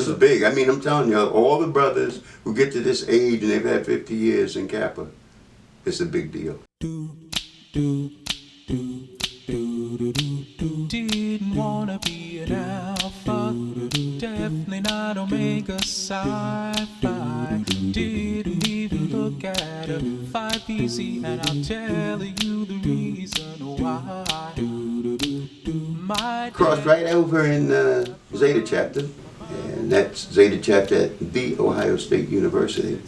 This is big. I mean, I'm telling you, all the brothers who get to this age and they've had 50 years in Kappa, it's a big deal. Didn't wanna be an alpha, definitely not Omega Psi-Phi. Didn't even look at a Phi PC, and I'll tell you the reason why. Crossed right over in Zeta chapter, and that's Zeta chapter at the Ohio State University.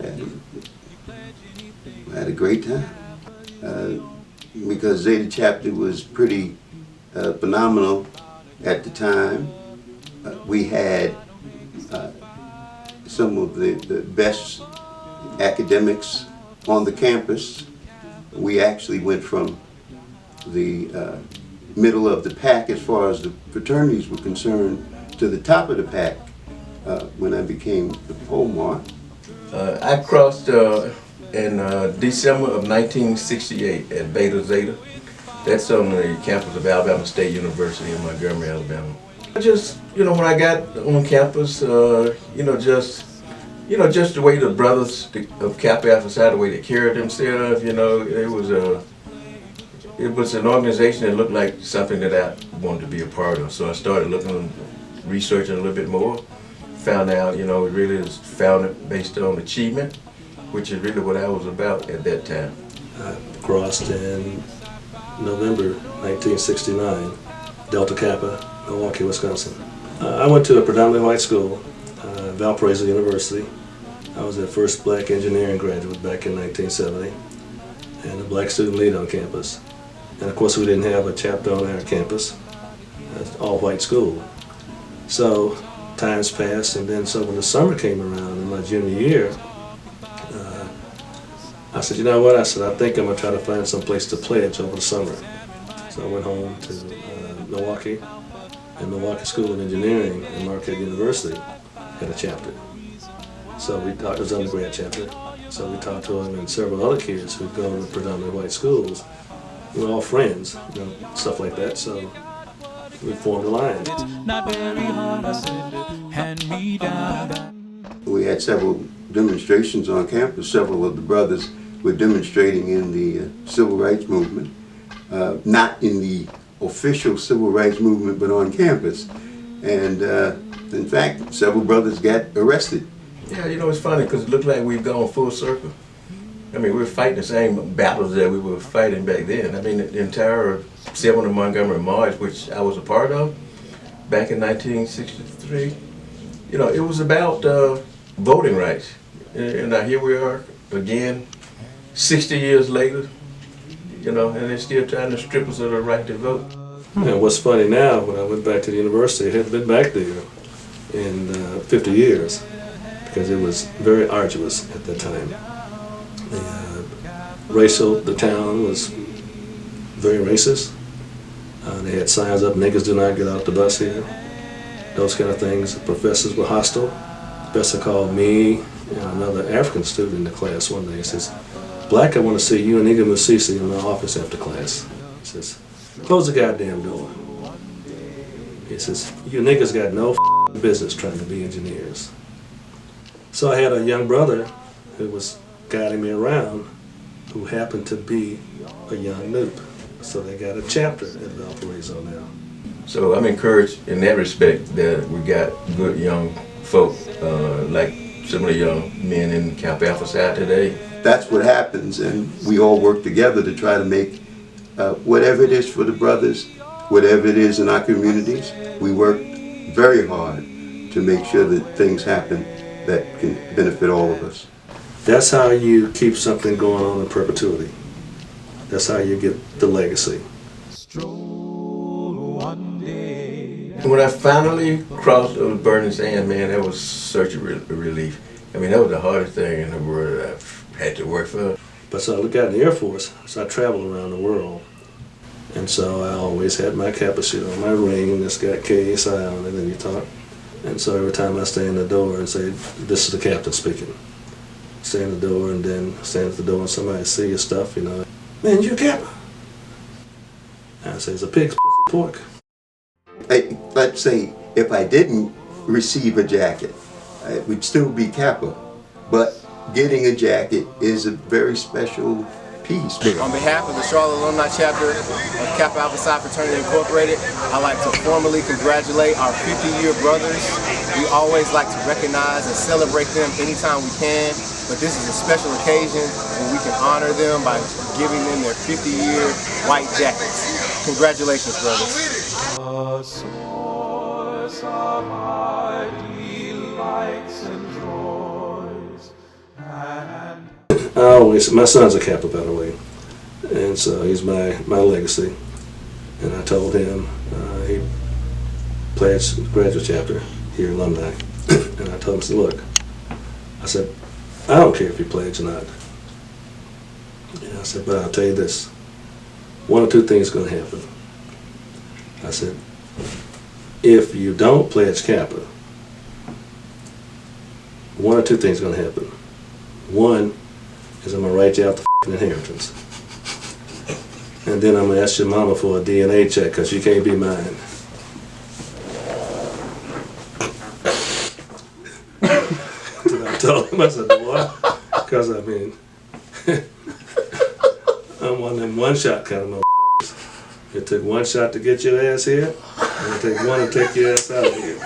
And I had a great time because Zeta chapter was pretty phenomenal at the time. We had some of the best academics on the campus. We actually went from the middle of the pack as far as the fraternities were concerned to the top of the pack when I became the pole mark. I crossed in December of 1968 at Beta Zeta. That's on the campus of Alabama State University in Montgomery, Alabama. Just, when I got on campus, just the way the brothers of Kappa Alpha Psi, the way they carried themselves, it was an organization that looked like something that I wanted to be a part of. So I started researching a little bit more, found out, it really is founded based on achievement, which is really what I was about at that time. I crossed in November 1969, Delta Kappa, Milwaukee, Wisconsin. I went to a predominantly white school, Valparaiso University. I was the first black engineering graduate back in 1970, and a black student lead on campus. And of course we didn't have a chapter on our campus, all white school. So times passed, and then so when the summer came around in my junior year, I said, you know what, I think I'm going to try to find some place to pledge over the summer. So I went home to Milwaukee, and Milwaukee School of Engineering and Marquette University had a chapter. So we talked, it was an undergrad chapter, so we talked to them and several other kids who'd gone to predominantly white schools. We were all friends, stuff like that, so we formed a line. Not very hard, I said, hand me down. We had several demonstrations on campus. Several of the brothers were demonstrating in the civil rights movement, not in the official civil rights movement, but on campus. And in fact, several brothers got arrested. Yeah, it's funny because it looked like we've gone full circle. I mean, we're fighting the same battles that we were fighting back then. I mean, the entire 7th of Montgomery March, which I was a part of back in 1963, it was about voting rights. And now here we are again, 60 years later, and they're still trying to strip us of the right to vote. And what's funny now, when I went back to the university, I hadn't been back there in 50 years because it was very arduous at that time. The town was very racist. They had signs up, niggas do not get off the bus here. Those kind of things. The professors were hostile. The professor called me and another African student in the class one day. He says, "Black, I want to see you and Inga Musisi in my office after class." He says, "Close the goddamn door." He says, "You niggas got no business trying to be engineers." So I had a young brother who was guiding me around who happened to be a young noob. So they got a chapter at Valparaiso now. So I'm encouraged in that respect that we got good young folk like some of the young men in Kappa Alpha Psi today. That's what happens, and we all work together to try to make whatever it is for the brothers, whatever it is in our communities. We work very hard to make sure that things happen that can benefit all of us. That's how you keep something going on in perpetuity. That's how you get the legacy. When I finally crossed the burning sand, man, that was such a relief. I mean, that was the hardest thing in the world that I've had to work for. But so I got in the Air Force, so I traveled around the world. And so I always had my Kappa suit on, my ring that's got KSI on it, and you talk. And so every time I stand in the door and say, "This is the captain speaking," stand at the door and then stand at the door and somebody see your stuff, "Man, you're Kappa." And I say, "It's a pig's pork." Let's say if I didn't receive a jacket. It would still be Kappa, but getting a jacket is a very special piece. On behalf of the Charlotte Alumni Chapter of Kappa Alpha Psi Fraternity Incorporated, I'd like to formally congratulate our 50-year brothers. We always like to recognize and celebrate them anytime we can, but this is a special occasion when we can honor them by giving them their 50-year white jackets. Congratulations, brothers. A source of our delights and joys, and My son's a Kappa, by the way, and so he's my legacy. And I told him he pledged graduate chapter here at Alumni, and I told him, I said, look, I said, I don't care if you pledge or not. And I said, but I'll tell you this, one or two things are going to happen. I said, if you don't pledge Kappa, one or two things are going to happen. One is I'm going to write you out the inheritance. And then I'm going to ask your mama for a DNA check because you can't be mine. So I told him, I said, boy, because I mean, I'm one of them one-shot kind of motherfuckers. It took one shot to get your ass here, and it take one to take your ass out of here.